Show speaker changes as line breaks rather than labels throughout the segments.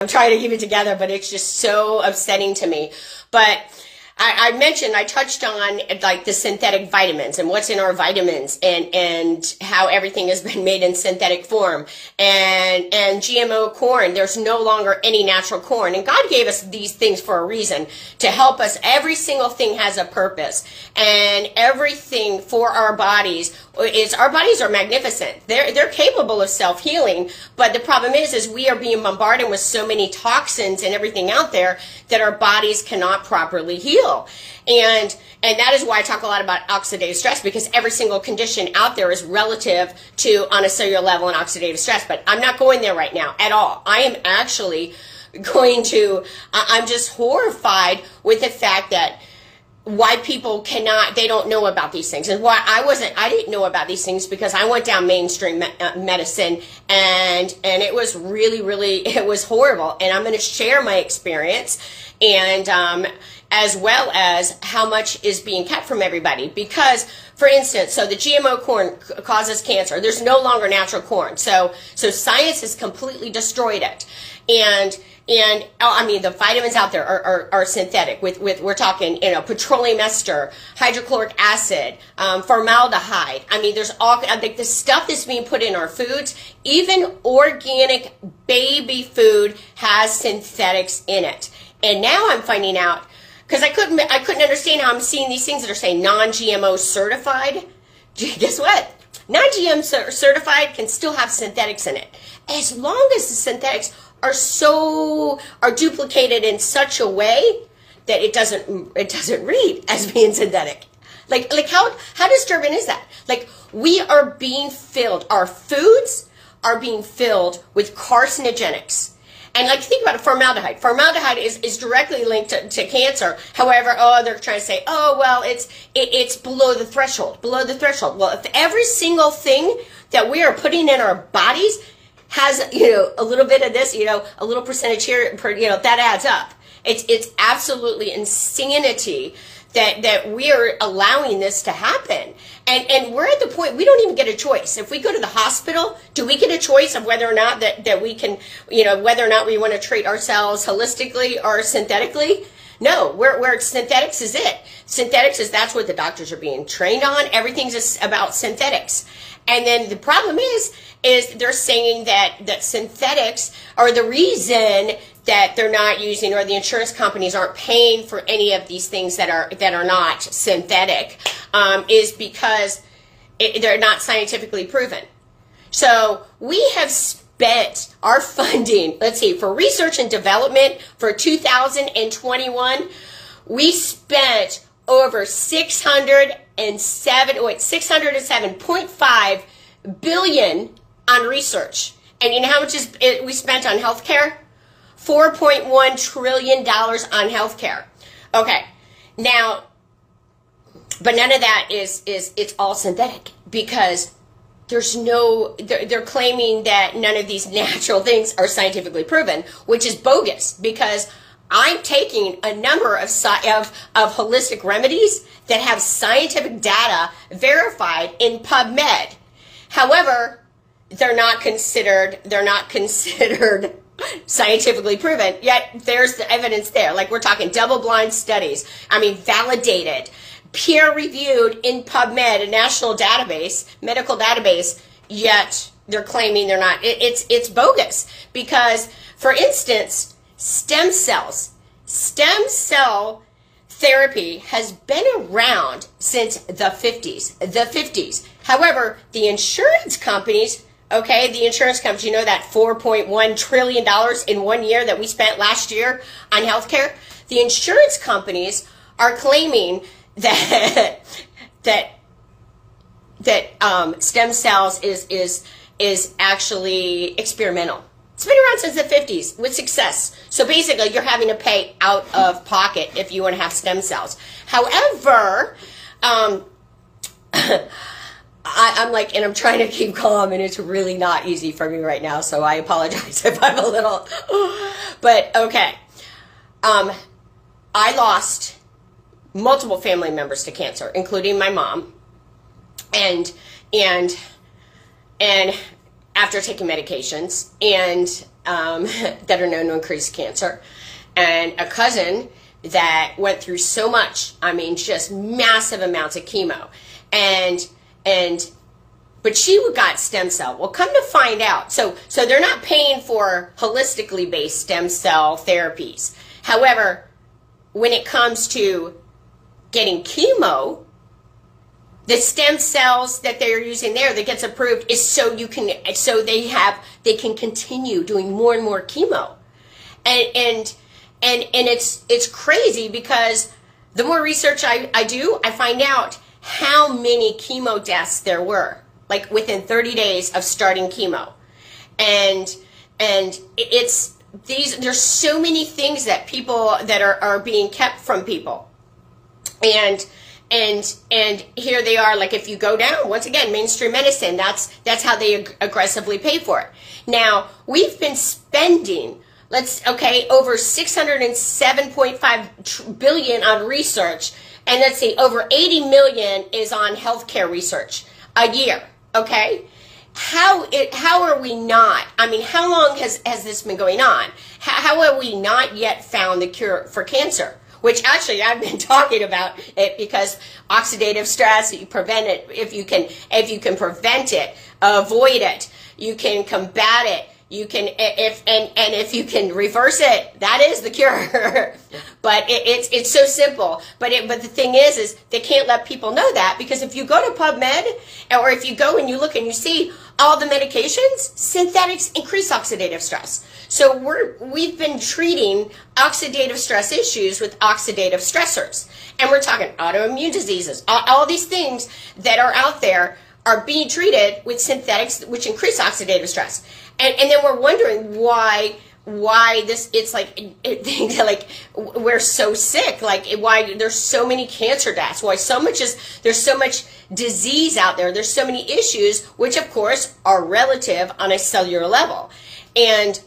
I'm trying to keep it together, but it's just so upsetting to me. But I touched on like the synthetic vitamins and what's in our vitamins and how everything has been made in synthetic form and GMO corn. There's no longer any natural corn. And God gave us these things for a reason, to help us. Every single thing has a purpose, and everything for our bodies are magnificent. They're capable of self-healing, but the problem is we are being bombarded with so many toxins and everything out there that our bodies cannot properly heal. And that is why I talk a lot about oxidative stress, because every single condition out there is relative to, on a cellular level, an oxidative stress. But I'm not going there right now at all. I am actually I'm just horrified with the fact that why people they don't know about these things. And why I didn't know about these things, because I went down mainstream medicine, and it was really, it was horrible. And I'm going to share my experience, and as well as how much is being kept from everybody. Because, for instance, so the GMO corn causes cancer. There's no longer natural corn. So science has completely destroyed it. And I mean, the vitamins out there are synthetic. We're talking, petroleum ester, hydrochloric acid, formaldehyde. I mean, there's all like the stuff that's being put in our foods. Even organic baby food has synthetics in it. And now I'm finding out, because I couldn't understand how I'm seeing these things that are saying non-GMO certified. Guess what? Non-GM certified can still have synthetics in it, as long as the synthetics are duplicated in such a way that it doesn't read as being synthetic. Like how disturbing is that? Like, we are being filled, our foods are being filled with carcinogenics. And like, think about it, formaldehyde. Formaldehyde is directly linked to cancer. However, they're trying to say, well, it's below the threshold, Well, if every single thing that we are putting in our bodies has, a little bit of this, a little percentage here, that adds up. It's absolutely insanity that we are allowing this to happen. And we're at the point, we don't even get a choice. If we go to the hospital, do we get a choice of whether or not that we can, whether or not we want to treat ourselves holistically or synthetically? No, where synthetics is it. Synthetics that's what the doctors are being trained on. Everything's just about synthetics. And then the problem is they're saying that synthetics are the reason that they're not using, or the insurance companies aren't paying for any of these things that are not synthetic, is because they're not scientifically proven. So we have spent our funding, let's see, for research and development for 2021, we spent over $607.5 billion on research. And you know how much we spent on healthcare? $4.1 trillion on healthcare. Okay, now, but none of that it's all synthetic, because they're claiming that none of these natural things are scientifically proven, which is bogus, because I'm taking a number of holistic remedies that have scientific data verified in PubMed. However, they're not considered scientifically proven, yet there's the evidence there. Like, we're talking double-blind studies. I mean, validated, peer-reviewed in PubMed, a national database, medical database, yet they're claiming they're not. It's bogus, because, for instance, stem cell therapy has been around since the 50s. However, the insurance companies, you know that $4.1 trillion in 1 year that we spent last year on healthcare? The insurance companies are claiming that stem cells is actually experimental. It's been around since the 50s with success. So basically, you're having to pay out of pocket if you want to have stem cells. However, I'm like, and I'm trying to keep calm, and it's really not easy for me right now, so I apologize if I'm a little, but okay. I lost multiple family members to cancer, including my mom, and after taking medications, and that are known to increase cancer, and a cousin that went through so much, I mean, just massive amounts of chemo, but she got stem cell. Well, come to find out, so they're not paying for holistically based stem cell therapies. However, when it comes to getting chemo, the stem cells that they're using there that gets approved is so they can continue doing more and more chemo, and it's crazy, because the more research I do, I find out how many chemo deaths there were, like within 30 days of starting chemo, and it's there's so many things that people that are being kept from people, and here they are. Like, if you go down, once again, mainstream medicine, that's how they aggressively pay for it. Now, we've been spending, over $607.5 billion on research, and let's see, over 80 million is on healthcare research a year, okay? How are we not, I mean, how long has this been going on? How have we not yet found the cure for cancer? Which actually I've been talking about it, because oxidative stress, you prevent it. If you can prevent it, avoid it, you can combat it. You can, if you can reverse it, that is the cure. But it's so simple. But the thing is they can't let people know that, because if you go to PubMed, or if you go and you look and you see all the medications, synthetics increase oxidative stress. So we've been treating oxidative stress issues with oxidative stressors, and we're talking autoimmune diseases. All these things that are out there are being treated with synthetics, which increase oxidative stress. And then we're wondering why this, it's like we're so sick, like why there's so many cancer deaths, why there's so much disease out there, there's so many issues, which of course are relative on a cellular level. And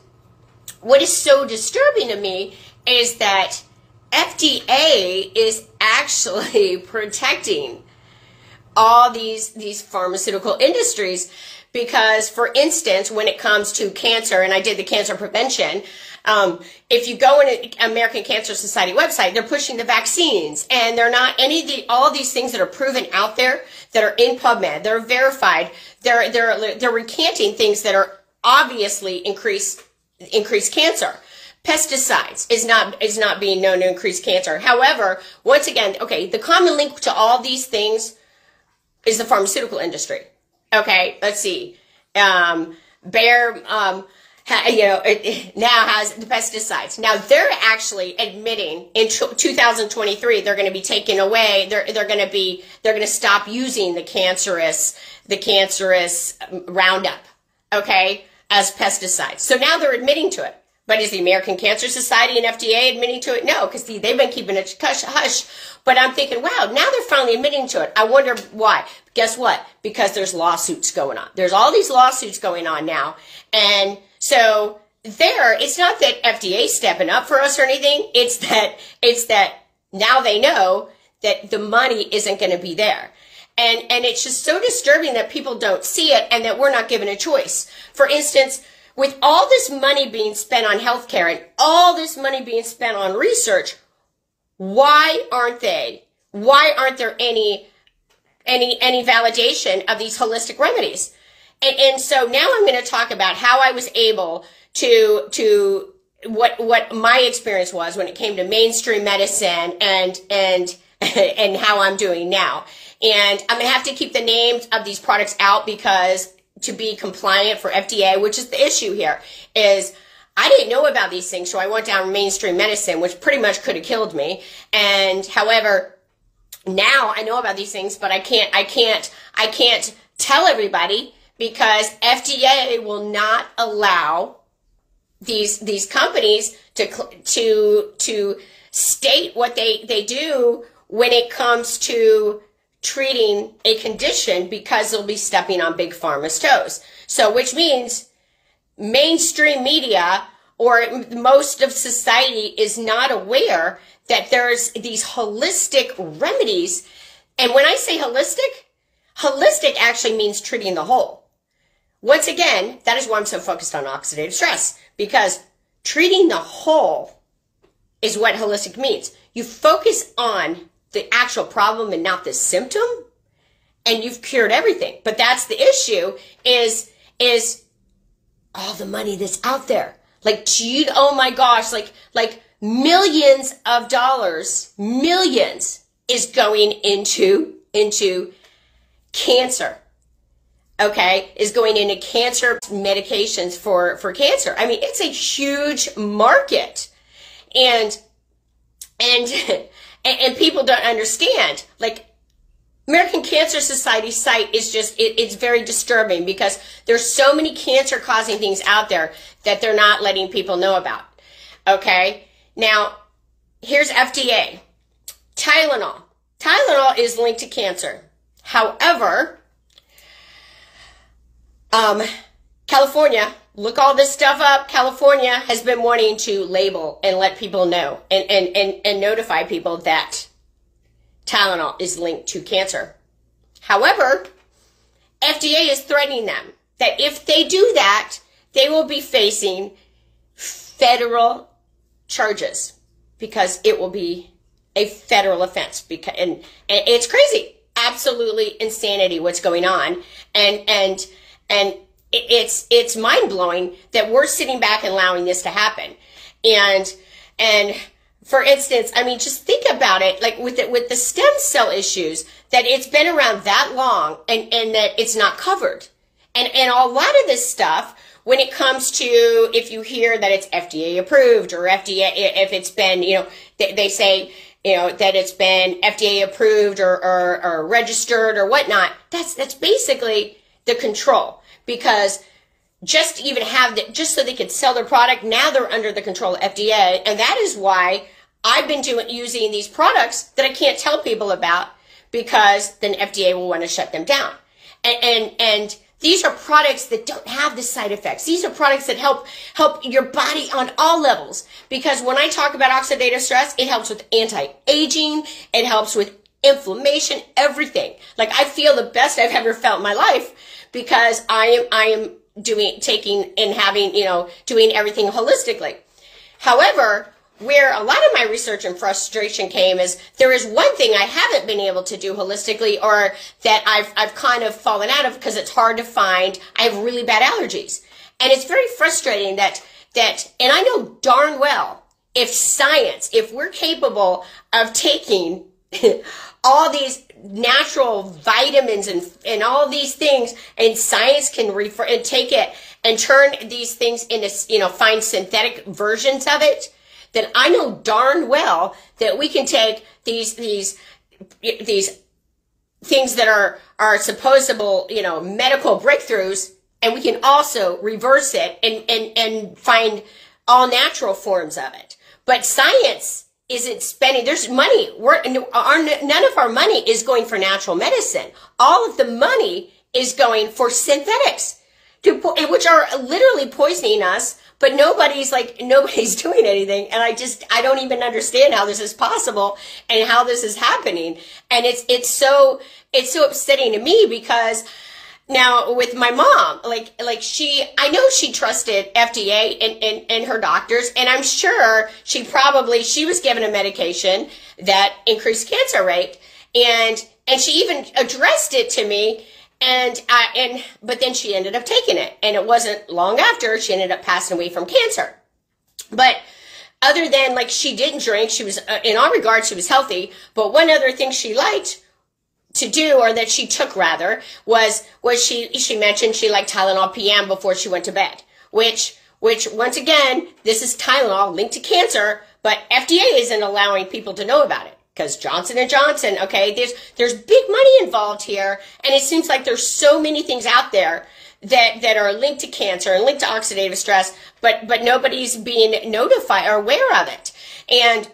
what is so disturbing to me is that FDA is actually protecting all these pharmaceutical industries. Because, for instance, when it comes to cancer, and I did the cancer prevention, if you go on the American Cancer Society website, they're pushing the vaccines, and they're not all these things that are proven out there, that are in PubMed, they're verified, they're recanting things that are obviously increase cancer. Pesticides is not being known to increase cancer. However, once again, okay, the common link to all these things is the pharmaceutical industry. Okay, let's see. Bayer, now has the pesticides. Now they're actually admitting in 2023 they're going to be taking away. They're going to stop using the cancerous Roundup, okay, as pesticides. So now they're admitting to it. But is the American Cancer Society and FDA admitting to it? No, because they've been keeping it hush. But I'm thinking, wow, now they're finally admitting to it. I wonder why. Guess what? Because there's lawsuits going on. There's all these lawsuits going on now. And so it's not that FDA's stepping up for us or anything. It's that now they know that the money isn't going to be there. And it's just so disturbing that people don't see it, and that we're not given a choice. For instance, with all this money being spent on healthcare and all this money being spent on research, why aren't there any validation of these holistic remedies? And so now I'm going to talk about how I was able to what my experience was when it came to mainstream medicine and how I'm doing now. And I'm going to have to keep the names of these products out, because to be compliant for FDA, which is the issue here, is I didn't know about these things, so I went down mainstream medicine, which pretty much could have killed me. And however, now I know about these things, but I can't tell everybody, because FDA will not allow these companies to state what they do when it comes to treating a condition, because they'll be stepping on big pharma's toes. So, which means mainstream media or most of society is not aware that there's these holistic remedies. And when I say holistic actually means treating the whole. Once again, that is why I'm so focused on oxidative stress, because treating the whole is what holistic means. You focus on the actual problem and not the symptom, and you've cured everything. But that's the issue, is all the money that's out there. Like, gee, oh my gosh, like millions of dollars, millions is going into cancer. Okay, is going into cancer medications for cancer. I mean, it's a huge market, and people don't understand. Like, American Cancer Society site is just, it's very disturbing, because there's so many cancer causing things out there that they're not letting people know about. Okay, now here's FDA. Tylenol. Tylenol is linked to cancer. However, California, look all this stuff up. California has been wanting to label and let people know and notify people that Tylenol is linked to cancer. However, FDA is threatening them that if they do that, they will be facing federal charges, because it will be a federal offense. Because, and it's crazy, absolutely insanity what's going on. And it's mind-blowing that we're sitting back and allowing this to happen. And for instance, I mean, just think about it, like with the stem cell issues, that it's been around that long and that it's not covered. And a lot of this stuff, when it comes to, if you hear that it's FDA approved, or FDA, if it's been, you know, they say, you know, that it's been FDA approved or registered or whatnot, that's basically the control. Because just to even have that, just so they could sell their product, now they're under the control of FDA. And that is why I've been using these products that I can't tell people about, because then FDA will want to shut them down. And these are products that don't have the side effects. These are products that help your body on all levels. Because when I talk about oxidative stress, it helps with anti-aging, it helps with inflammation, everything. Like, I feel the best I've ever felt in my life, because I am taking and having, you know, doing everything holistically. However, where a lot of my research and frustration came is, there is one thing I haven't been able to do holistically, or that I've kind of fallen out of because it's hard to find. I have really bad allergies. And it's very frustrating that, and I know darn well, if we're capable of taking all these natural vitamins and all these things, and science can refer and take it and turn these things into, you know, find synthetic versions of it, then I know darn well that we can take these things that are supposable, you know, medical breakthroughs, and we can also reverse it and find all natural forms of it. But science isn't spending, there's money, none of our money is going for natural medicine. All of the money is going for synthetics, which are literally poisoning us, but nobody's doing anything. And I don't even understand how this is possible and how this is happening. And it's so upsetting to me, because now with my mom, I know she trusted FDA and her doctors, and I'm sure she was given a medication that increased cancer rate, and she even addressed it to me, but then she ended up taking it, and it wasn't long after she ended up passing away from cancer. But other than, like, she didn't drink, she was, in all regards, she was healthy, but one other thing she liked to do, or that she took rather, was she mentioned she liked Tylenol PM before she went to bed, which once again, this is Tylenol linked to cancer, but FDA isn't allowing people to know about it, because Johnson & Johnson, okay, there's big money involved here, and it seems like there's so many things out there that are linked to cancer and linked to oxidative stress, but nobody's being notified or aware of it. And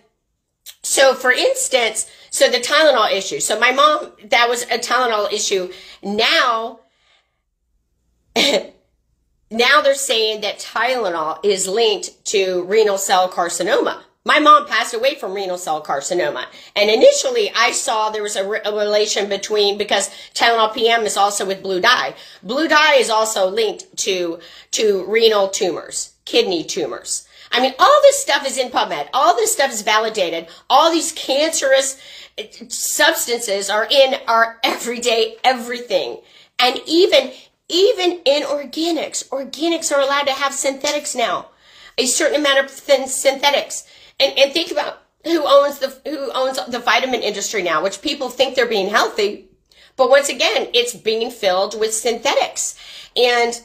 so, for instance, so the Tylenol issue. So my mom, that was a Tylenol issue. Now they're saying that Tylenol is linked to renal cell carcinoma. My mom passed away from renal cell carcinoma. And initially I saw there was a relation between, because Tylenol PM is also with blue dye. Blue dye is also linked to renal tumors, kidney tumors. I mean, all this stuff is in PubMed. All this stuff is validated. All these cancerous substances are in our everyday everything. And even in organics are allowed to have synthetics now. A certain amount of synthetics. And think about who owns the vitamin industry now, which people think they're being healthy. But once again, it's being filled with synthetics. And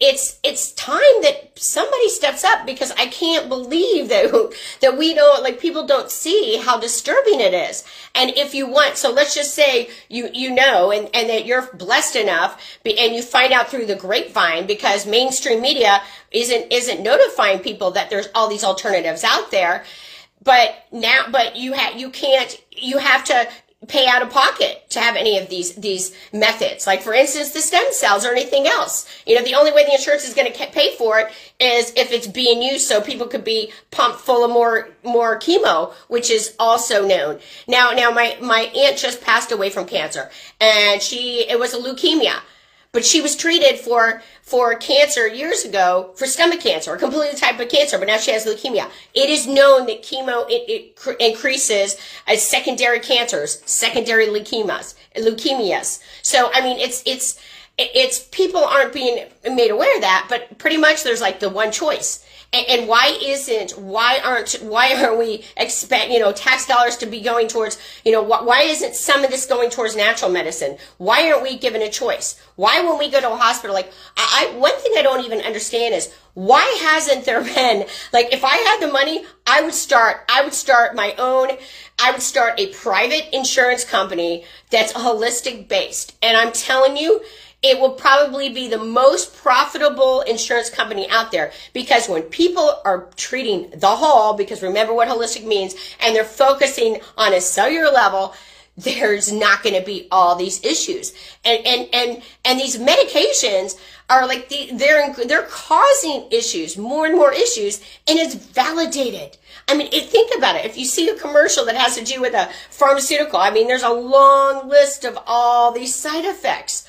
it's time that somebody steps up, because I can't believe that we don't, like, people don't see how disturbing it is. And if you want, so let's just say you know, and that you're blessed enough, and you find out through the grapevine, because mainstream media isn't notifying people that there's all these alternatives out there. But you have to pay out of pocket to have any of these methods. Like, for instance, the stem cells or anything else. You know, the only way the insurance is going to pay for it is if it's being used so people could be pumped full of more chemo, which is also known. Now my aunt just passed away from cancer, and it was a leukemia. But she was treated for cancer years ago, for stomach cancer, a completely type of cancer, but now she has leukemia. It is known that chemo it increases secondary cancers, secondary leukemias. So, I mean, it's people aren't being made aware of that, but pretty much there's like the one choice. And why aren't we expect, tax dollars to be going towards, why isn't some of this going towards natural medicine? Why aren't we given a choice? Why, when we go to a hospital, like, one thing I don't even understand is, why hasn't there been, like, if I had the money, I would start a private insurance company that's holistic based. And I'm telling you, it will probably be the most profitable insurance company out there, because when people are treating the whole, because remember what holistic means, and they're focusing on a cellular level, there's not going to be all these issues. And these medications are like, they're causing issues, more and more issues, and it's validated. I mean, think about it. If you see a commercial that has to do with a pharmaceutical, I mean, there's a long list of all these side effects.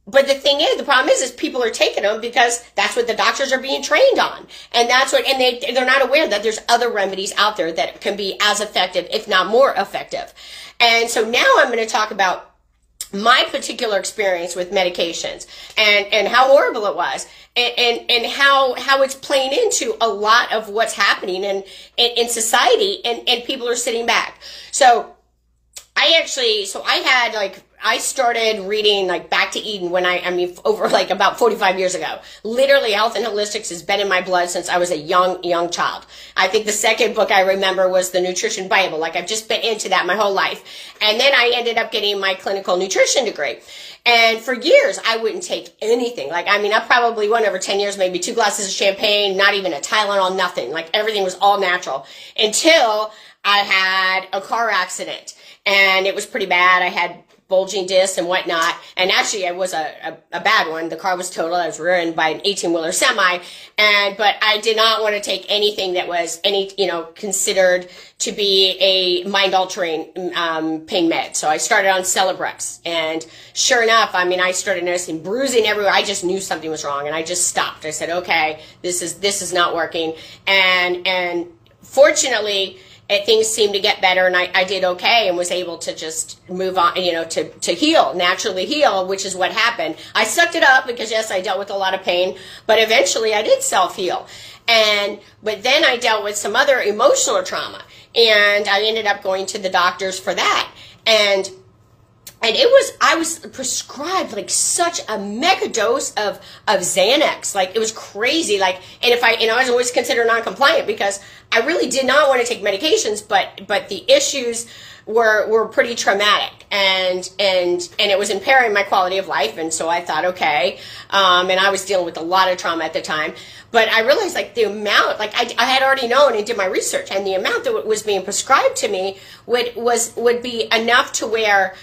But the thing is, the problem is people are taking them because that's what the doctors are being trained on. And they're not aware that there's other remedies out there that can be as effective, if not more effective. And so now I'm going to talk about my particular experience with medications and how horrible it was, and how it's playing into a lot of what's happening in society, and people are sitting back. So I started reading like Back to Eden when over like about 45 years ago. Literally, health and holistics has been in my blood since I was a young child. I think the second book I remember was the Nutrition Bible. Like, I've just been into that my whole life. And then I ended up getting my clinical nutrition degree. And for years, I wouldn't take anything. Like, I mean, I probably went over 10 years, maybe 2 glasses of champagne, not even a Tylenol, nothing. Like, everything was all natural until I had a car accident. And it was pretty bad. I had bulging discs and whatnot. And actually, it was a bad one. The car was totaled. I was ruined by an 18-wheeler semi. But I did not want to take anything that was considered to be a mind-altering pain med. So I started on Celebrex. And sure enough, I mean, I started noticing bruising everywhere. I just knew something was wrong, and I just stopped. I said, okay, this is not working. And fortunately, things seemed to get better, and I did okay and was able to just move on, to heal, naturally heal, which is what happened. I sucked it up because, yes, I dealt with a lot of pain, but eventually I did self-heal. But then I dealt with some other emotional trauma, and I ended up going to the doctors for that. And I was prescribed like such a mega dose of Xanax. Like, it was crazy. Like, and I was always considered non-compliant because I really did not want to take medications, but the issues were pretty traumatic, and it was impairing my quality of life. And so I thought, okay, and I was dealing with a lot of trauma at the time. But I realized, like, the amount, like, I had already known and did my research, and the amount that was being prescribed to me would be enough to where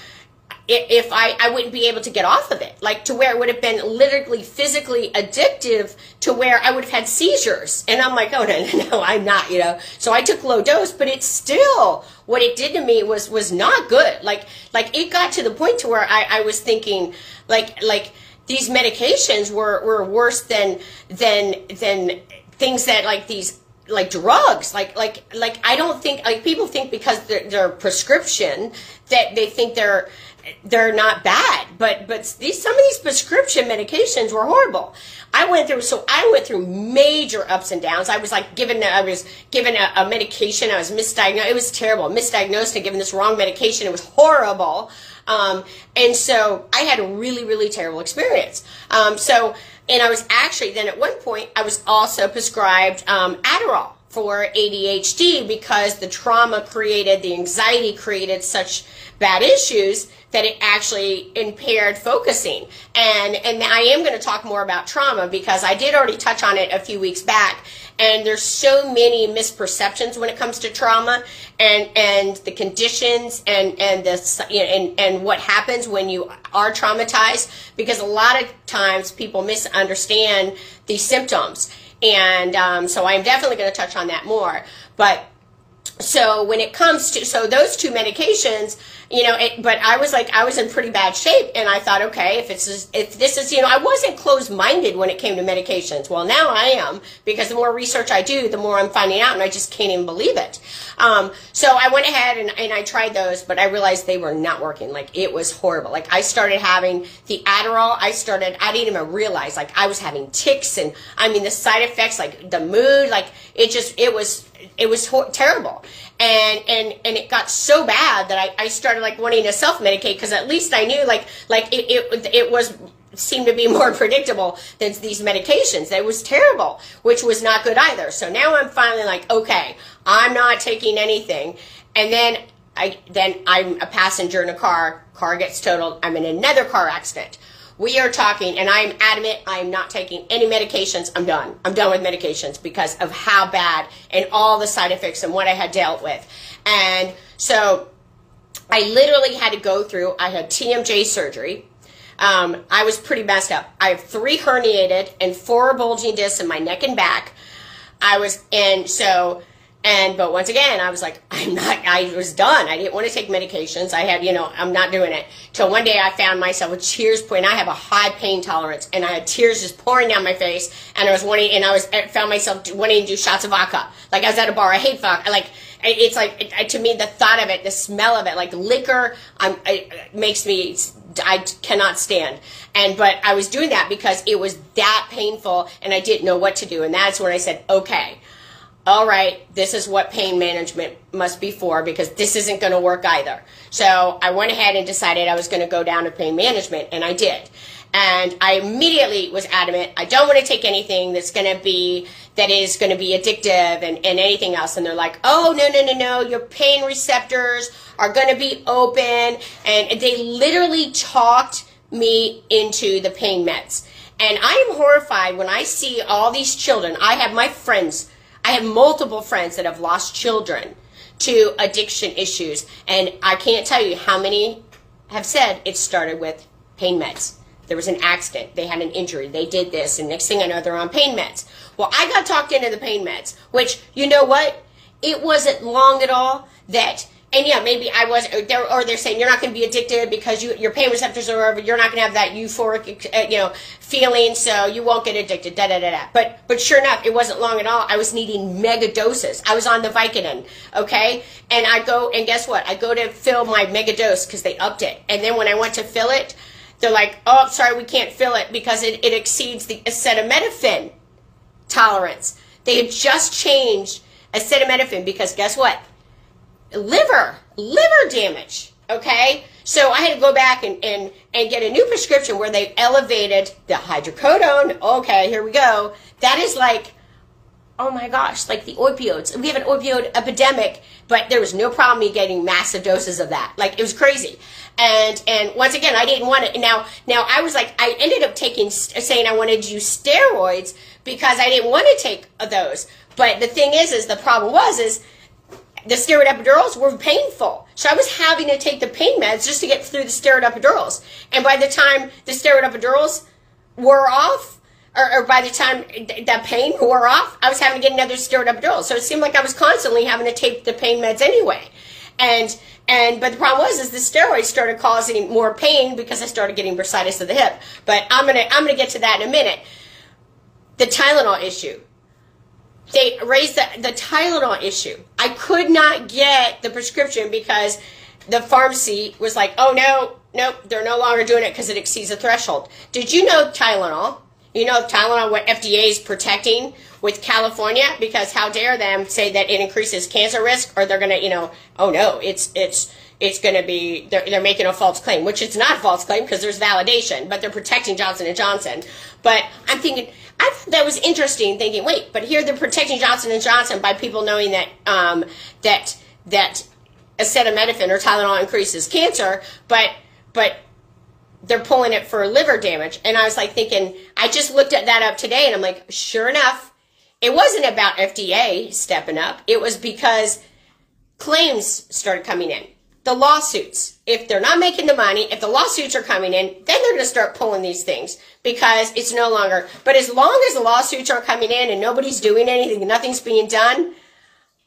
if I wouldn't be able to get off of it, like, to where it would have been literally physically addictive, to where I would have had seizures. And I'm like, oh, no, I'm not, So I took low dose, but it's still, what it did to me was not good. Like it got to the point to where I was thinking, like these medications were worse than things that like these like drugs, like I don't think, like, people think because they're prescription that they think they're not bad, but some of these prescription medications were horrible. I went through major ups and downs. I was given a medication. I was misdiagnosed. It was terrible. Misdiagnosed and given this wrong medication. It was horrible. And so I had a really, really terrible experience. And I was actually, then at one point, I was also prescribed Adderall for ADHD because the trauma the anxiety created such bad issues that it actually impaired focusing. And I am going to talk more about trauma because I did already touch on it a few weeks back. And there's so many misperceptions when it comes to trauma and the conditions and what happens when you are traumatized, because a lot of times people misunderstand these symptoms. And so I'm definitely going to touch on that more. But so when it comes to, those two medications, but I was in pretty bad shape, and I thought, okay, if this is, I wasn't closed-minded when it came to medications. Well, now I am, because the more research I do, the more I'm finding out, and I just can't even believe it. So I went ahead and I tried those, but I realized they were not working. Like, it was horrible. Like, I started having the Adderall. I didn't even realize, like, I was having tics, and I mean, the side effects, like the mood, like, it was terrible. And it got so bad that I started wanting to self-medicate, because at least I knew it seemed to be more predictable than these medications. It was terrible, which was not good either. So now I'm finally like, okay, I'm not taking anything. And then I'm a passenger in a car gets totaled, I'm in another car accident. We are talking, and I'm adamant, I'm not taking any medications. I'm done. I'm done with medications because of how bad and all the side effects and what I had dealt with. And so I literally had to go through, I had TMJ surgery. I was pretty messed up. I have 3 herniated and 4 bulging discs in my neck and back. But once again, I was like, I was done. I didn't want to take medications. I'm not doing it. Till one day I found myself with tears pouring. I have a high pain tolerance, and I had tears just pouring down my face, and I found myself wanting to do shots of vodka. Like, I was at a bar. I hate vodka. To me, the thought of it, the smell of it, like liquor, makes me, I cannot stand. But I was doing that because it was that painful, and I didn't know what to do. And that's when I said, okay, all right, this is what pain management must be for, because this isn't going to work either. So I went ahead and decided I was going to go down to pain management, and I did. And I immediately was adamant, I don't want to take anything that is going to be addictive and anything else. And they're like, oh, no, your pain receptors are going to be open. And they literally talked me into the pain meds. And I am horrified when I see all these children. I have multiple friends that have lost children to addiction issues, and I can't tell you how many have said it started with pain meds. There was an accident, they had an injury, they did this, and next thing I know, they're on pain meds. Well, I got talked into the pain meds, which, you know what? It wasn't long at all that, and yeah, maybe I was, or they're saying you're not going to be addicted because your pain receptors are over, you're not going to have that euphoric, feeling, so you won't get addicted, But sure enough, it wasn't long at all. I was needing mega doses. I was on the Vicodin, okay? And and guess what? I go to fill my mega dose because they upped it. And then when I went to fill it, they're like, oh, sorry, we can't fill it because it exceeds the acetaminophen tolerance. They had just changed acetaminophen because guess what? Liver damage, okay? So I had to go back and get a new prescription where they elevated the hydrocodone. Okay, here we go. That is like, oh my gosh, like the opioids. We have an opioid epidemic, but there was no problem me getting massive doses of that. Like, it was crazy. And once again, I didn't want it. Now I was like, I ended up saying I wanted to use steroids because I didn't want to take those. But the thing is the problem was the steroid epidurals were painful. So I was having to take the pain meds just to get through the steroid epidurals. And by the time the steroid epidurals wore off, or by the time that pain wore off, I was having to get another steroid epidural. So it seemed like I was constantly having to take the pain meds anyway. But the problem was, is the steroids started causing more pain because I started getting bursitis of the hip. But I'm gonna get to that in a minute. The Tylenol issue. They raised the Tylenol issue. I could not get the prescription because the pharmacy was like, oh, nope, they're no longer doing it because it exceeds a threshold. Did you know Tylenol? You know Tylenol, what FDA is protecting with California? Because how dare them say that it increases cancer risk, or they're going to, oh, no, it's going to be, they're making a false claim, which it's not a false claim because there's validation, but they're protecting Johnson & Johnson. But I'm thinking, I thought that was interesting, thinking, wait, but here they're protecting Johnson & Johnson by people knowing that that acetaminophen or Tylenol increases cancer, but they're pulling it for liver damage. And I was like thinking, I just looked at that up today, and I'm like, sure enough, it wasn't about FDA stepping up. It was because claims started coming in. The lawsuits, if they're not making the money, if the lawsuits are coming in, then they're going to start pulling these things because it's no longer. But as long as the lawsuits are coming in and nobody's doing anything, nothing's being done,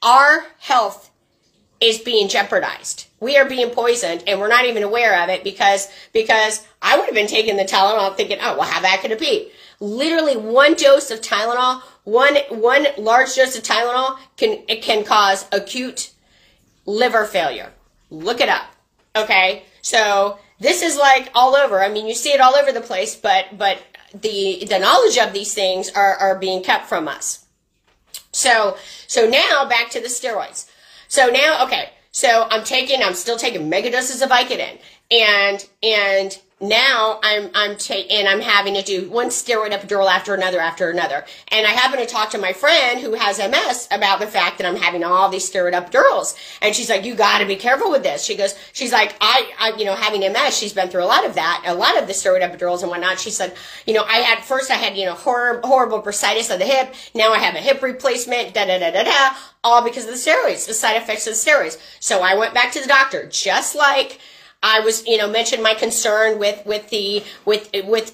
our health is being jeopardized. We are being poisoned, and we're not even aware of it because I would have been taking the Tylenol thinking, oh, well, how bad could it be? Literally one dose of Tylenol, one large dose of Tylenol can cause acute liver failure. Look it up. Okay? So this is like all over. I mean, you see it all over the place, but the knowledge of these things are being kept from us. So now back to the steroids. So now, okay, so I'm still taking mega doses of Vicodin, and now I'm having to do one steroid epidural after another. And I happen to talk to my friend who has MS about the fact that I'm having all these steroid epidurals. And she's like, you got to be careful with this. She's like, I having MS, she's been through a lot of the steroid epidurals and whatnot. She said, I had horrible bursitis of the hip. Now I have a hip replacement, all because of the steroids, the side effects of the steroids. So I went back to the doctor, just like I was, mentioned my concern with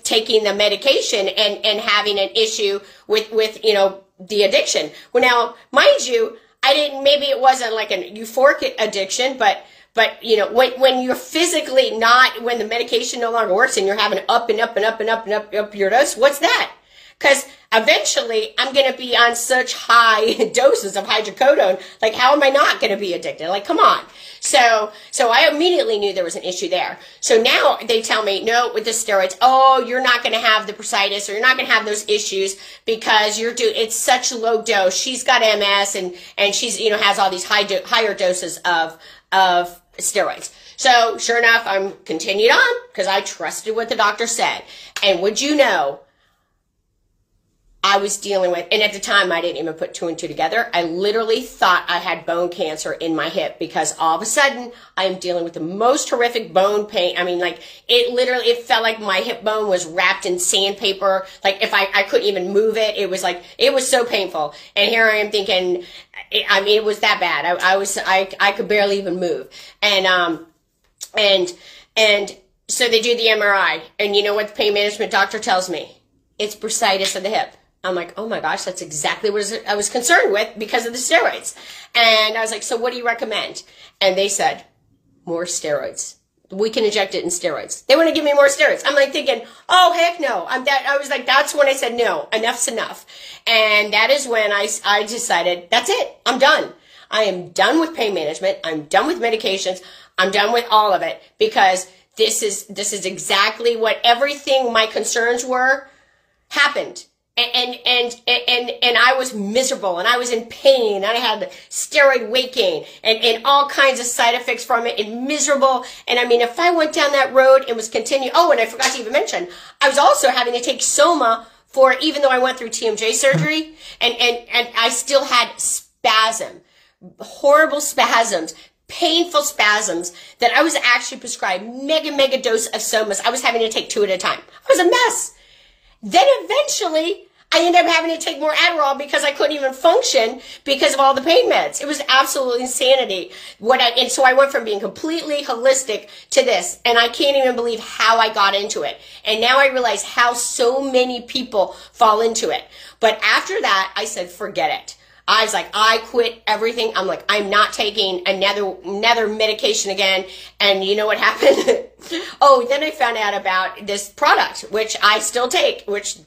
taking the medication and having an issue with the addiction. Well, now, mind you, maybe it wasn't like an euphoric addiction, but when you're physically not, when the medication no longer works and you're having up and up and up and up and up your dose, what's that? Because eventually I'm going to be on such high doses of hydrocodone. Like, how am I not going to be addicted? Like, come on. So I immediately knew there was an issue there. So now they tell me, no, with the steroids, oh, you're not going to have the bursitis, or you're not going to have those issues because it's such a low dose. She's got MS and she's, has all these higher doses of steroids. So sure enough, I'm continued on because I trusted what the doctor said. And would you know, I was dealing with, and at the time I didn't even put two and two together. I literally thought I had bone cancer in my hip because all of a sudden I am dealing with the most horrific bone pain. I mean, like, it felt like my hip bone was wrapped in sandpaper. Like, if I couldn't even move it, it was so painful. And here I am thinking, it was that bad. I could barely even move. And so they do the MRI, and you know what the pain management doctor tells me? It's bursitis of the hip. I'm like, oh my gosh, that's exactly what I was concerned with because of the steroids. And I was like, so what do you recommend? And they said, more steroids. We can inject it in steroids. They want to give me more steroids. I'm like thinking, oh, heck no. I was like, that's when I said, no, enough's enough. And that is when I decided, that's it. I'm done. I am done with pain management. I'm done with medications. I'm done with all of it because this is exactly what everything my concerns were happened. And I was miserable, and I was in pain, and I had steroid weight gain and all kinds of side effects from it, and miserable. And I mean, if I went down that road and was continuing, oh, and I forgot to even mention, I was also having to take Soma for, even though I went through TMJ surgery, and I still had horrible spasms, painful spasms, that I was actually prescribed mega dose of Somas. I was having to take 2 at a time. I was a mess. Then eventually, I ended up having to take more Adderall because I couldn't even function because of all the pain meds. It was absolutely insanity. And so I went from being completely holistic to this, and I can't even believe how I got into it. And now I realize how so many people fall into it. But after that, I said, forget it. I was like, I quit everything. I'm like, I'm not taking another medication again. And you know what happened? Oh, then I found out about this product, which I still take, which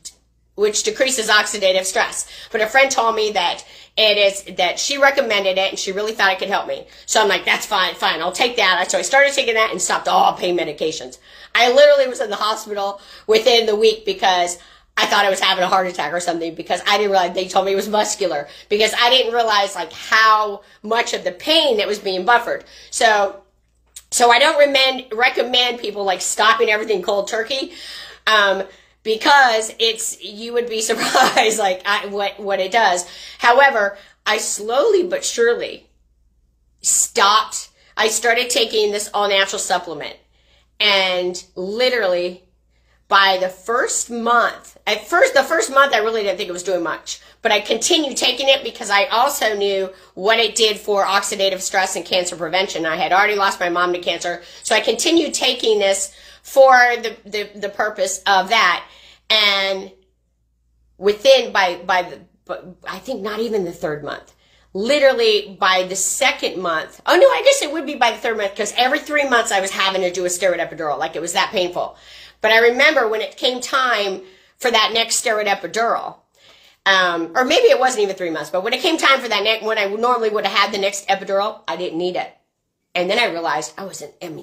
decreases oxidative stress. But a friend told me that that she recommended it and she really thought it could help me. So I'm like, that's fine, I'll take that. So I started taking that and stopped all pain medications. I literally was in the hospital within the week because I thought I was having a heart attack or something, because I didn't realize, they told me it was muscular, because I didn't realize like how much of the pain that was being buffered. So I don't recommend people like stopping everything cold turkey, because you would be surprised like what it does. However, I slowly but surely stopped. I started taking this all natural supplement, and literally by the first month, the first month I really didn't think it was doing much, but I continued taking it because I also knew what it did for oxidative stress and cancer prevention. I had already lost my mom to cancer, so I continued taking this for the purpose of that. And within, I think not even the third month, literally by the second month, oh no, I guess it would be by the third month, because every 3 months I was having to do a steroid epidural, like it was that painful. But I remember when it came time for that next steroid epidural, or maybe it wasn't even 3 months, but when it came time for that when I normally would have had the next epidural, I didn't need it. And then I realized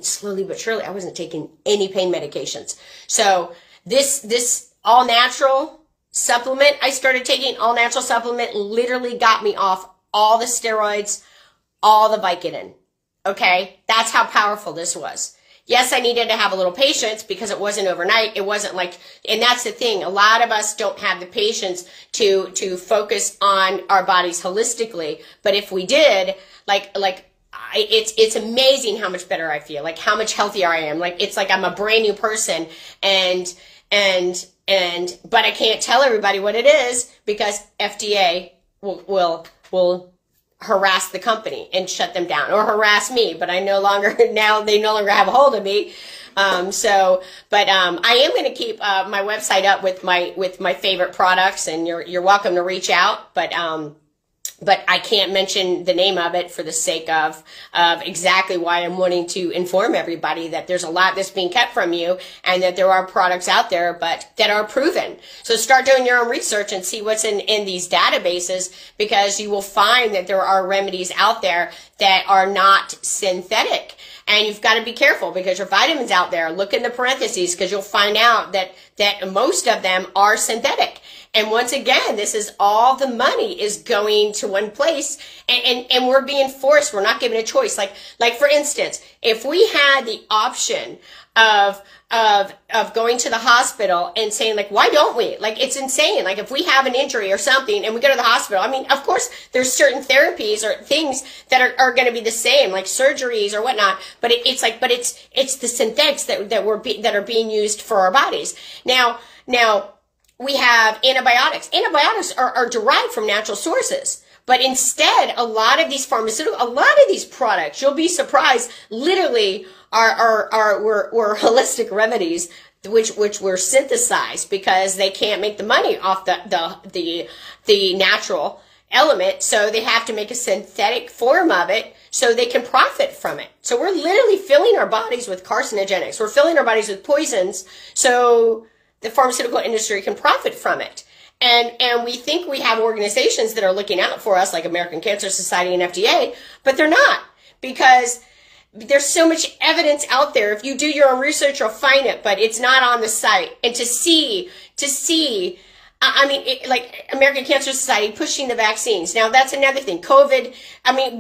slowly but surely, I wasn't taking any pain medications. So this all natural supplement I started taking, all natural supplement, literally got me off all the steroids, all the Vicodin. Okay? That's how powerful this was. Yes, I needed to have a little patience because it wasn't overnight. It wasn't like, and that's the thing. A lot of us don't have the patience to focus on our bodies holistically. But if we did, it's amazing how much better I feel, like how much healthier I am. Like, it's like I'm a brand new person, but I can't tell everybody what it is because FDA will harass the company and shut them down, or harass me, but they no longer have a hold of me. I am going to keep my website up with my favorite products, and you're welcome to reach out, but I can't mention the name of it for the sake of exactly why I'm wanting to inform everybody that there's a lot that's being kept from you, and that there are products out there but that are proven. So start doing your own research and see what's in these databases, because you will find that there are remedies out there that are not synthetic. And you've got to be careful, because your vitamins out there, look in the parentheses, because you'll find out that most of them are synthetic. And once again, this is all the money is going to one place, and we're being forced. We're not given a choice. Like for instance, if we had the option of going to the hospital and saying, like, why don't we? Like, it's insane. Like, if we have an injury or something and we go to the hospital, I mean, of course, there's certain therapies or things that are going to be the same, like surgeries or whatnot. But it's the synthetics that are being used for our bodies. Now, we have antibiotics. Antibiotics are derived from natural sources. But instead, a lot of these products, you'll be surprised, literally were holistic remedies, which were synthesized because they can't make the money off the natural element. So they have to make a synthetic form of it so they can profit from it. So we're literally filling our bodies with carcinogenics. We're filling our bodies with poisons so the pharmaceutical industry can profit from it. And we think we have organizations that are looking out for us, like American Cancer Society and FDA, but they're not, because there's so much evidence out there. If you do your own research, you'll find it, but it's not on the site. And to see, like American Cancer Society pushing the vaccines. Now, that's another thing. COVID,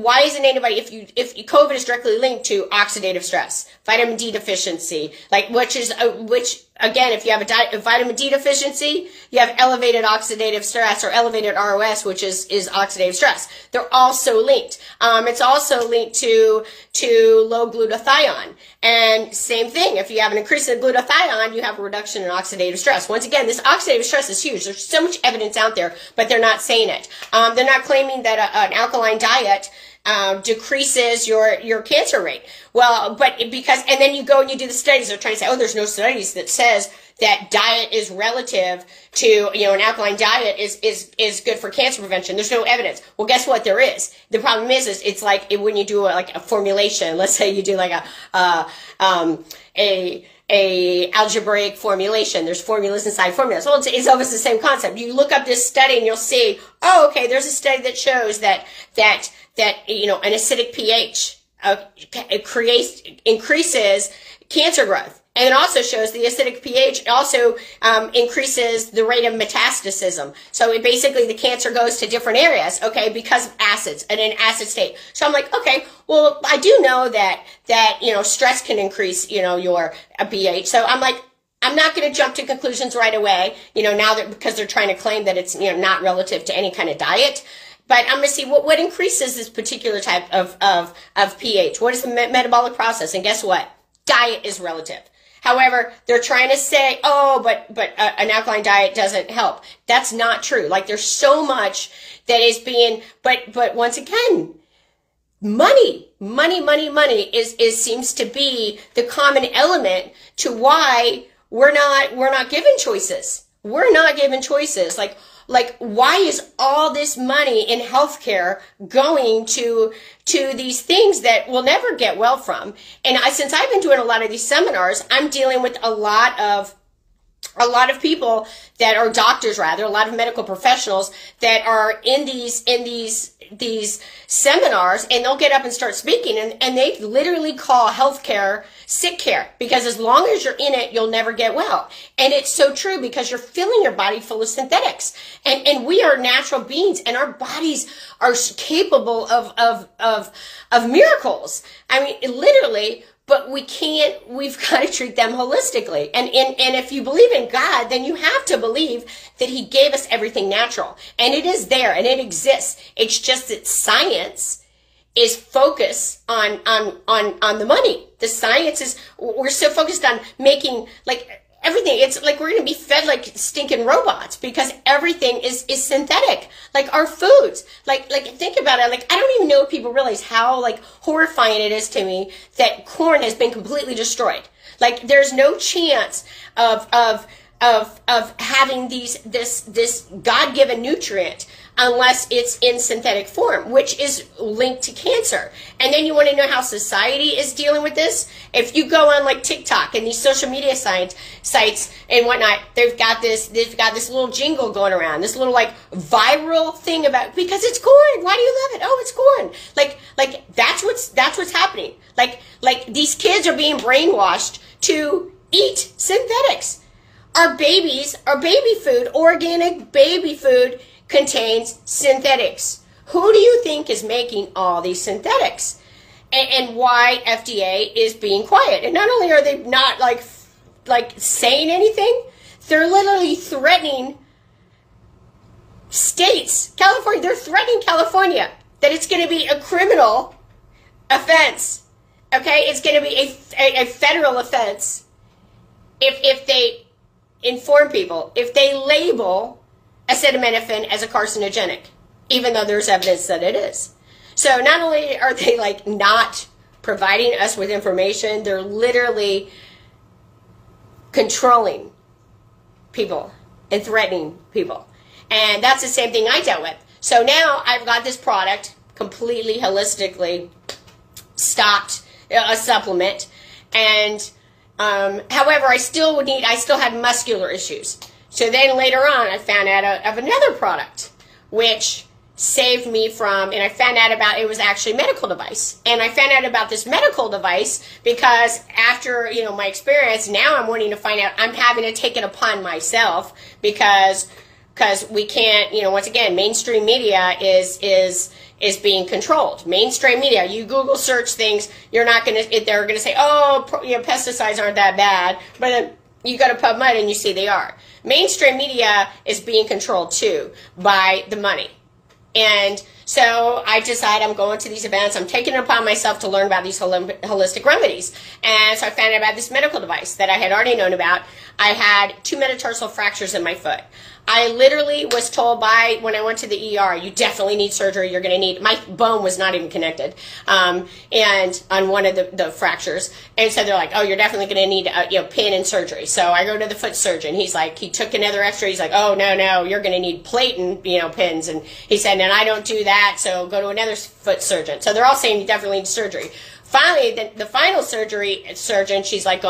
why isn't anybody, if COVID is directly linked to oxidative stress, vitamin D deficiency, which again, if you have a vitamin D deficiency, you have elevated oxidative stress, or elevated ROS, which is oxidative stress. They're also linked. It's also linked to low glutathione. And same thing, if you have an increase in glutathione, you have a reduction in oxidative stress. Once again, this oxidative stress is huge. There's so much evidence out there, but they're not saying it. They're not claiming that an alkaline diet decreases your cancer rate. Well, but because, and then you go and you do the studies, they're trying to say, oh, there's no studies that says that diet is relative to, you know, an alkaline diet is good for cancer prevention. There's no evidence. Well, guess what? There is. The problem is it's like when you do like a formulation, let's say you do like a algebraic formulation. There's formulas inside formulas. Well, it's almost the same concept. You look up this study and you'll see, oh, okay, there's a study that shows that you know, an acidic pH increases cancer growth. And it also shows the acidic pH also increases the rate of metastasis. So it basically the cancer goes to different areas, okay, because of acids and an acid state. So I'm like, okay, well, I do know that you know, stress can increase, you know, your pH. So I'm like, I'm not going to jump to conclusions right away, you know, now that because they're trying to claim that it's, you know, not relative to any kind of diet. But I'm going to see what increases this particular type of pH. What is the metabolic process? And guess what? Diet is relative. However, they're trying to say, oh, but an alkaline diet doesn't help. That's not true. Like there's so much that is being, but once again, money is seems to be the common element to why we're not given choices. We're not given choices. Like, why is all this money in healthcare going to these things that we'll never get well from? And since I've been doing a lot of these seminars, I'm dealing with a lot of people that are doctors, rather, a lot of medical professionals that are in these seminars, and they'll get up and start speaking, and they literally call healthcare sick care, because as long as you're in it, you'll never get well. And it's so true, because you're filling your body full of synthetics, and we are natural beings, and our bodies are capable of miracles. I mean, literally. But we've got to treat them holistically. And if you believe in God, then you have to believe that he gave us everything natural. And it is there and it exists. It's just that science is focused on the money. The science is, we're so focused on making like everything. It's like we're going to be fed like stinking robots because everything is synthetic. Like our foods. Like think about it. Like I don't even know if people realize how like horrifying it is to me that corn has been completely destroyed. Like there's no chance of having this God-given nutrient unless it's in synthetic form, which is linked to cancer. And then you want to know how society is dealing with this? If you go on like TikTok and these social media sites and whatnot, they've got this little jingle going around, this little like viral thing about, because it's corn. Why do you love it? Oh, it's corn. Like that's what's happening. Like these kids are being brainwashed to eat synthetics. Our baby food, organic baby food, contains synthetics. Who do you think is making all these synthetics? And why FDA is being quiet? And not only are they not like saying anything, they're literally threatening states. California, they're threatening California that it's going to be a criminal offense. Okay, it's going to be a federal offense if they inform people, if they label acetaminophen as a carcinogenic, even though there's evidence that it is. So not only are they like not providing us with information, they're literally controlling people and threatening people. And that's the same thing I dealt with. So now I've got this product completely holistically stocked, a supplement, and however, I still had muscular issues. So then later on, I found out of another product, which saved me from, and I found out about, it was actually a medical device. And I found out about this medical device because after, you know, my experience, now I'm wanting to find out, I'm having to take it upon myself because we can't, you know, once again, mainstream media is being controlled. Mainstream media, you Google search things, you're not going to, they're going to say, oh, you know, pesticides aren't that bad, but then you go to PubMed and you see they are. Mainstream media is being controlled too by the money. And so I decide I'm going to these events, I'm taking it upon myself to learn about these holistic remedies. And so I found out about this medical device that I had already known about. I had 2 metatarsal fractures in my foot. I literally was told when I went to the ER, you definitely need surgery. You're going to need, my bone was not even connected, and on one of the fractures. And so they're like, oh, you're definitely going to need a pin and surgery. So I go to the foot surgeon. He's like, he took another x-ray. He's like, oh, no, you're going to need plate and, pins. And he said, and I don't do that. So go to another foot surgeon. So they're all saying you definitely need surgery. Finally, the final surgeon, she's like,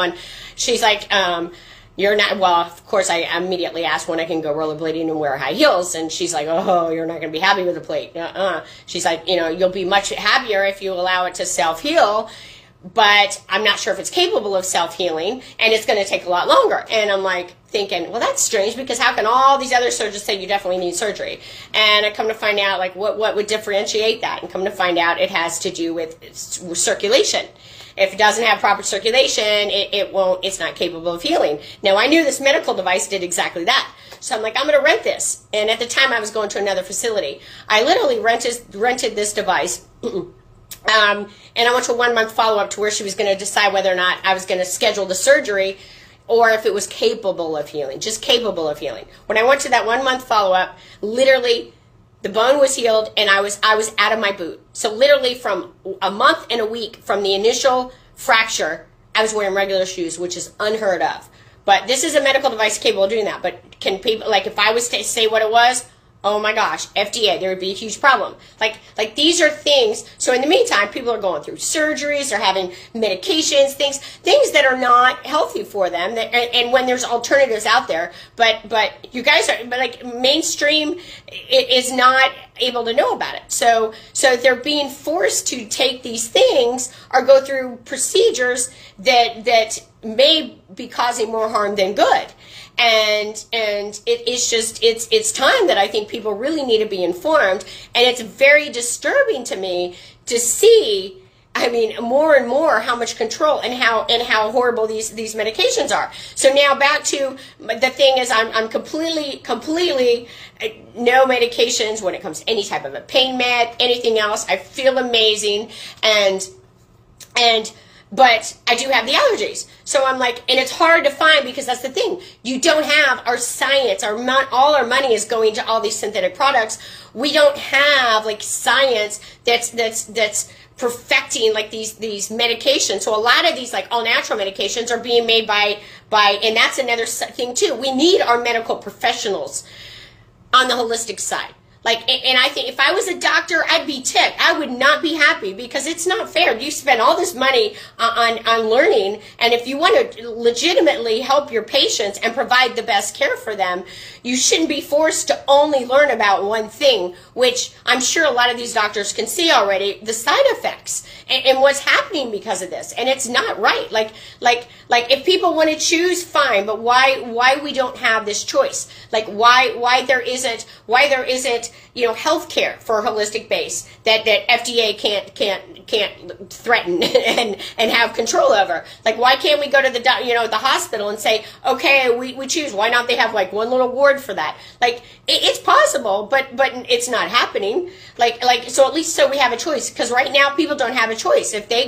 you're not, well, of course, I immediately asked when I can go rollerblading and wear high heels. And she's like, oh, you're not going to be happy with the plate. She's like, you'll be much happier if you allow it to self-heal. But I'm not sure if it's capable of self-healing. And it's going to take a lot longer. And I'm like thinking, well, that's strange, because how can all these other surgeons say you definitely need surgery? And I come to find out, like, what would differentiate that? And come to find out it has to do with circulation. If it doesn't have proper circulation, it's not capable of healing. Now, I knew this medical device did exactly that. So I'm like, I'm going to rent this. And at the time, I was going to another facility. I literally rented this device. And I went to a 1-month follow-up to where she was going to decide whether or not I was going to schedule the surgery or if it was capable of healing, just capable of healing. When I went to that 1-month follow-up, literally, the bone was healed, and I was out of my boot. So literally from a month and a week from the initial fracture, I was wearing regular shoes, which is unheard of. But this is a medical device capable of doing that. But can people, like, if I was to say what it was, oh my gosh, FDA, there would be a huge problem. Like these are things, so in the meantime, people are going through surgeries, they're having medications, things that are not healthy for them, and when there's alternatives out there, but you guys are, but like mainstream is not able to know about it. So they're being forced to take these things or go through procedures that may be causing more harm than good. And it's time that I think people really need to be informed, and it's very disturbing to me to see, I mean, more and more how much control and how horrible these medications are. So now back to the thing is, I'm completely no medications when it comes to any type of a pain med, anything else. I feel amazing, but I do have the allergies. So I'm like, and it's hard to find, because that's the thing. You don't have our science, all our money is going to all these synthetic products. We don't have like science that's perfecting like these medications. So a lot of these like all natural medications are being made by, and that's another thing too. We need our medical professionals on the holistic side. Like, and I think if I was a doctor, I'd be ticked. I would not be happy, because it's not fair. You spend all this money on learning, and if you want to legitimately help your patients and provide the best care for them, you shouldn't be forced to only learn about one thing, which I'm sure a lot of these doctors can see already, the side effects and what's happening because of this. And it's not right. Like if people want to choose, fine, but why we don't have this choice? Like why there isn't health care for a holistic base that FDA can't threaten and have control over. Like, why can't we go to the hospital and say, okay, we choose? Why not they have like one little ward for that? Like, it's possible, but it's not happening. Like so at least so we have a choice, because right now people don't have a choice. If they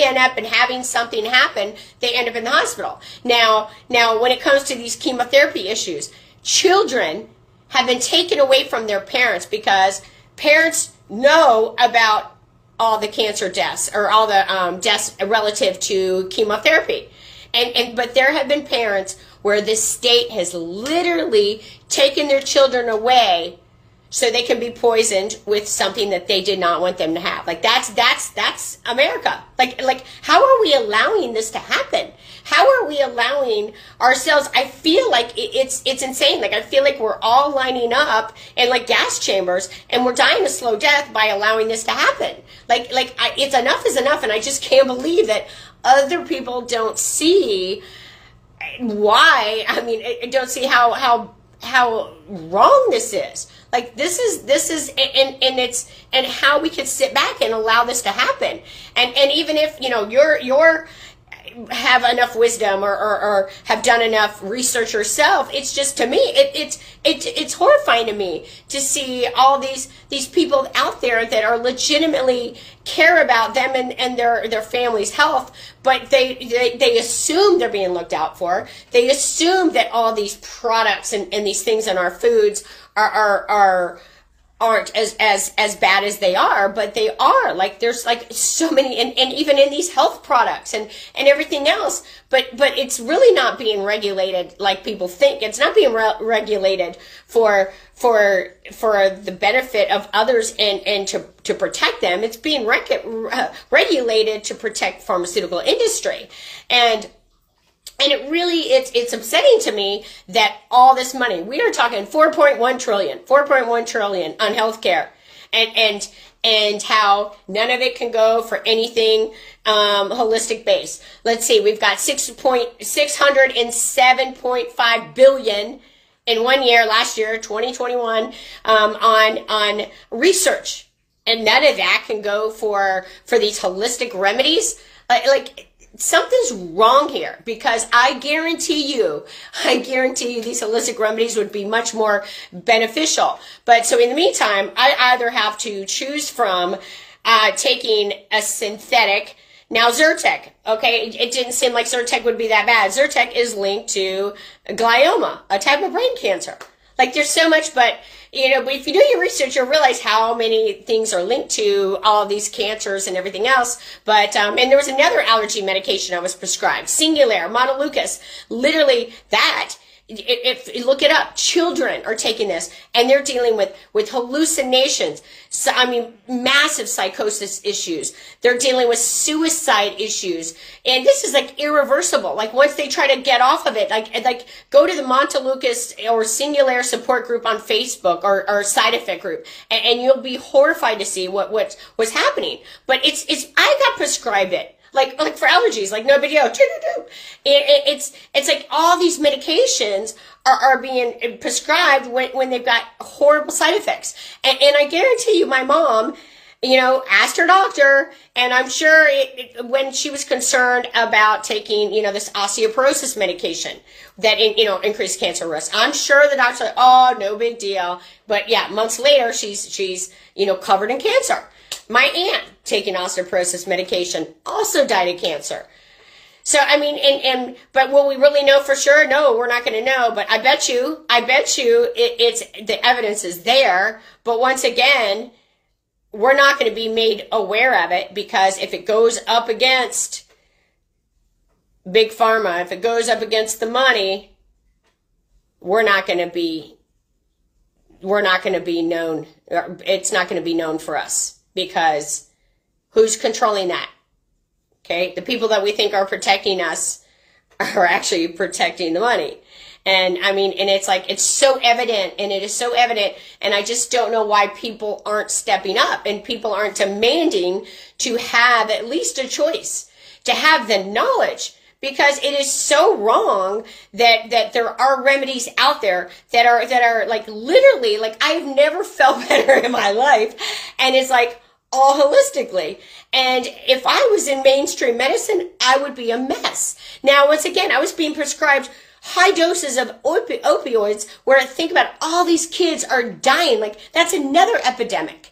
end up and having something happen, they end up in the hospital. Now when it comes to these chemotherapy issues, children have been taken away from their parents because parents know about all the cancer deaths or all the deaths relative to chemotherapy. But there have been parents where the state has literally taken their children away so they can be poisoned with something that they did not want them to have. Like, that's America. Like how are we allowing this to happen? How are we allowing ourselves? I feel like it's insane. Like, I feel like we're all lining up in like gas chambers, and we're dying a slow death by allowing this to happen. It's enough is enough, and I just can't believe that other people don't see why. I mean, I don't see how wrong this is. Like, this is and how we could sit back and allow this to happen. And even if, have enough wisdom or have done enough research yourself. It's just, to me, it's horrifying to me to see all these people out there that are legitimately care about them and their family's health, but they assume they're being looked out for. They assume that all these products and these things in our foods aren't as bad as they are, but they are. Like, there's like so many, and even in these health products and everything else, but it's really not being regulated like people think. It's not being regulated for the benefit of others and to protect them. It's being regulated to protect pharmaceutical industry. And it really, it's upsetting to me that all this money, we are talking 4.1 trillion on healthcare, and how none of it can go for anything holistic based. Let's see, we've got 607.5 billion in 1 year, last year, 2021, on research, and none of that can go for these holistic remedies. Like something's wrong here, because I guarantee you these holistic remedies would be much more beneficial. But so in the meantime, I either have to choose from taking a synthetic. Now, Zyrtec, okay, it didn't seem like Zyrtec would be that bad. Zyrtec is linked to glioma, a type of brain cancer. Like, there's so much, but if you do your research, you'll realize how many things are linked to all these cancers and everything else. But, and there was another allergy medication I was prescribed, Singulair, Montelukast, literally that. If you look it up, children are taking this, and they're dealing with hallucinations. So, I mean, massive psychosis issues. They're dealing with suicide issues. And this is like irreversible. Like, once they try to get off of it, like go to the Montelukast or Singulair support group on Facebook or side effect group, and you'll be horrified to see what's happening. But I got prescribed it. Like for allergies, like no big deal. It's like all these medications are being prescribed when they've got horrible side effects. And I guarantee you, my mom, asked her doctor, and I'm sure when she was concerned about taking, this osteoporosis medication that, increased cancer risk, I'm sure the doctor said, oh, no big deal. But yeah, months later, she's covered in cancer. My aunt, taking osteoporosis medication, also died of cancer. So, I mean, but will we really know for sure? No, we're not going to know. But I bet you it's the evidence is there. But once again, we're not going to be made aware of it, because if it goes up against Big Pharma, if it goes up against the money, we're not going to be known. It's not going to be known for us. Because who's controlling that? Okay, the people that we think are protecting us are actually protecting the money. And I mean, and it's like, it's so evident, and it is so evident, and I just don't know why people aren't stepping up and people aren't demanding to have at least a choice, to have the knowledge. Because it is so wrong that there are remedies out there that are like literally, like, I've never felt better in my life, and it's like all holistically. And if I was in mainstream medicine, I would be a mess. Now, once again, I was being prescribed high doses of opioids, where I think about all these kids are dying. Like, that's another epidemic.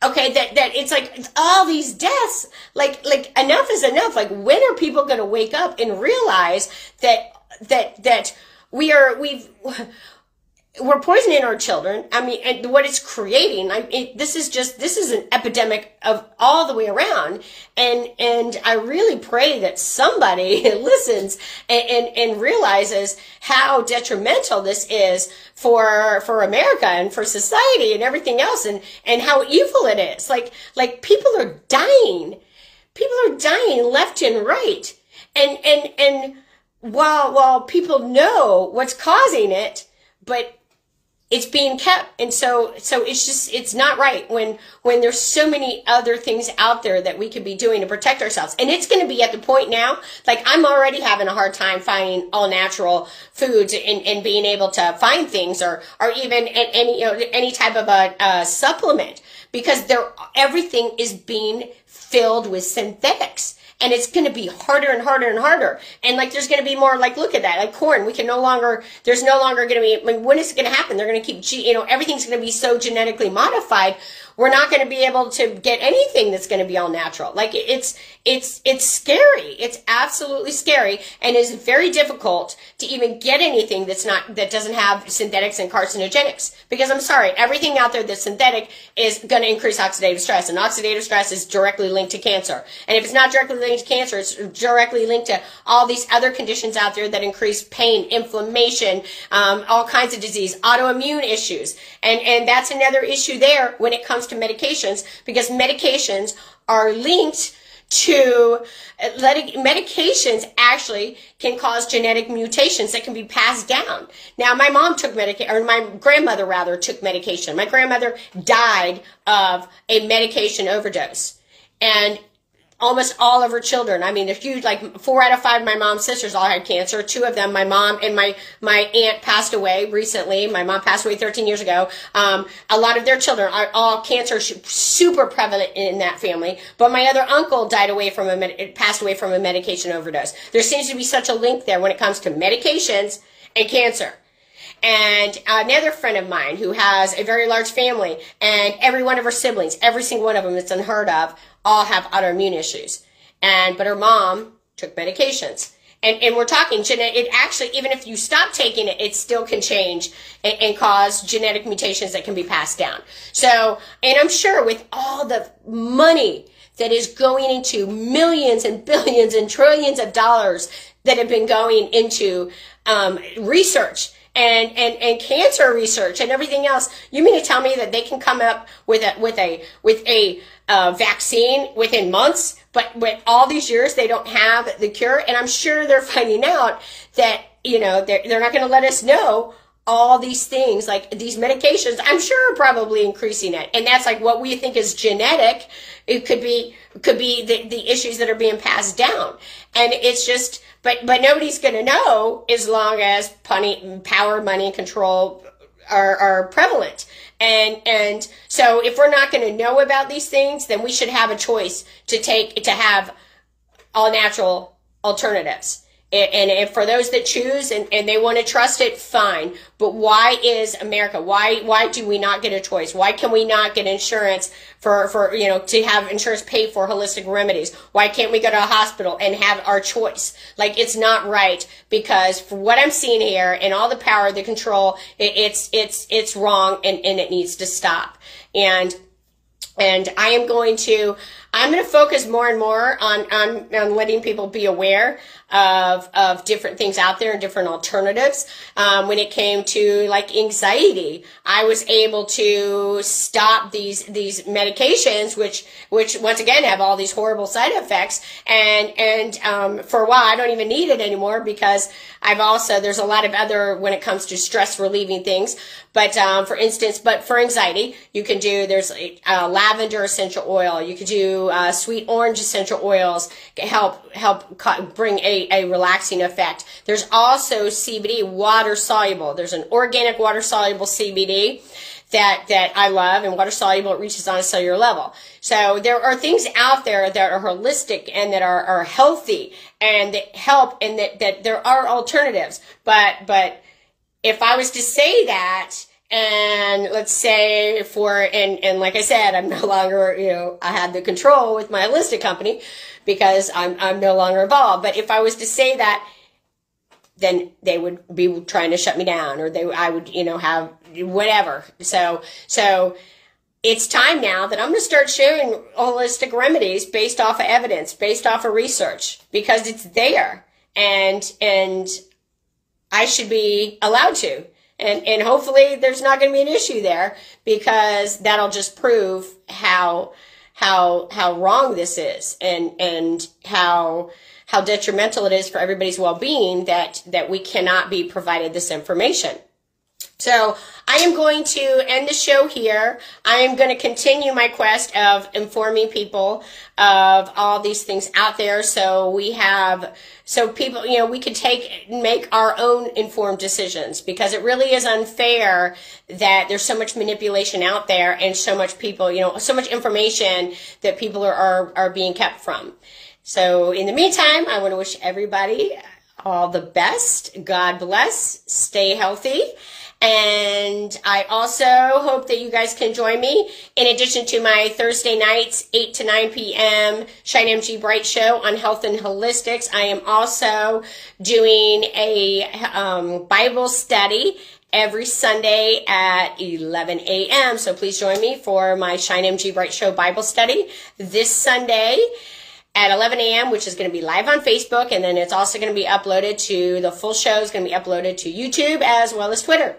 Okay, that it's like all these deaths, like enough is enough. Like, when are people going to wake up and realize that we're poisoning our children? I mean, and what it's creating, this is an epidemic of all the way around. And I really pray that somebody listens and realizes how detrimental this is for America and for society and everything else, and how evil it is. Like people are dying. People are dying left and right. And while people know what's causing it, but it's being kept. And so it's not right when there's so many other things out there that we could be doing to protect ourselves. And it's going to be at the point now, like, I'm already having a hard time finding all natural foods and being able to find things or even any type of a supplement, because everything is being filled with synthetics. and it's going to be harder and harder and harder. And like, there's going to be more, like, look at that, like corn, there's no longer going to be, I mean, when is it going to happen? They're going to keep, everything's going to be so genetically modified. We're not going to be able to get anything that's going to be all natural. Like, it's scary. It's absolutely scary, and it's very difficult to even get anything that doesn't have synthetics and carcinogenics. Because I'm sorry, everything out there that's synthetic is going to increase oxidative stress, and oxidative stress is directly linked to cancer. And if it's not directly linked to cancer, it's directly linked to all these other conditions out there that increase pain, inflammation, all kinds of disease, autoimmune issues. And that's another issue there when it comes to medications, because medications are linked to medications actually can cause genetic mutations that can be passed down. Now, my mom took medication, or my grandmother rather took medication. My grandmother died of a medication overdose, and almost all of her children, I mean, they're huge, like 4 out of 5 of my mom's sisters all had cancer. 2 of them, my mom and my aunt, passed away recently. My mom passed away 13 years ago. A lot of their children are all cancer, super prevalent in that family. But my other uncle passed away from a medication overdose. There seems to be such a link there when it comes to medications and cancer. And another friend of mine who has a very large family, and every one of her siblings, every single one of them, it's unheard of, all have autoimmune issues. But her mom took medications. And we're talking it actually, even if you stop taking it, it still can change and cause genetic mutations that can be passed down. So, and I'm sure with all the money that is going into millions and billions and trillions of dollars that have been going into research and cancer research and everything else, you mean to tell me that they can come up with a vaccine within months, but with all these years they don't have the cure? And I'm sure they're finding out that they're not going to let us know all these things, like these medications, I'm sure are probably increasing it. And that's like what we think is genetic. It could be the issues that are being passed down. And it's just, but nobody's going to know as long as power, money, and control are prevalent. And so if we're not going to know about these things, then we should have a choice to have all natural alternatives. And if for those that choose and they want to trust it, fine. But why is America, why do we not get a choice? Why can we not get insurance for to have insurance pay for holistic remedies? Why can't we go to a hospital and have our choice? Like, it's not right, because for what I'm seeing here and all the power, the control, it's wrong, and it needs to stop. And I'm going to focus more and more on letting people be aware of different things out there and different alternatives. When it came to like anxiety, I was able to stop these medications, which once again have all these horrible side effects. And for a while, I don't even need it anymore, because there's a lot of other, when it comes to stress relieving things. But for instance, for anxiety, you can do, there's lavender essential oil. You could do sweet orange essential oils, help bring a relaxing effect. There's also CBD, water soluble. There's an organic water soluble CBD that I love, and water soluble, it reaches on a cellular level. So there are things out there that are holistic and that are healthy and that help, and that there are alternatives. But if I was to say that, and let's say and like I said, I'm no longer, I had the control with my holistic company because I'm no longer involved. But if I was to say that, then they would be trying to shut me down, or I would, have whatever. So it's time now that I'm going to start sharing holistic remedies based off of evidence, based off of research, because it's there, and I should be allowed to. And hopefully there's not going to be an issue there, because that'll just prove how wrong this is, and how detrimental it is for everybody's well-being that we cannot be provided this information. So I am going to end the show here. I am going to continue my quest of informing people of all these things out there, so people, we can make our own informed decisions, because it really is unfair that there's so much manipulation out there and so much people, so much information that people are being kept from. So in the meantime, I want to wish everybody all the best. God bless. Stay healthy. And I also hope that you guys can join me. In addition to my Thursday nights, 8 to 9 p.m. Shine MG Bright Show on health and holistics, I am also doing a Bible study every Sunday at 11 a.m. So please join me for my Shine MG Bright Show Bible study this Sunday at 11 a.m., which is going to be live on Facebook. And then it's also going to be uploaded to, the full show is going to be uploaded to YouTube as well as Twitter.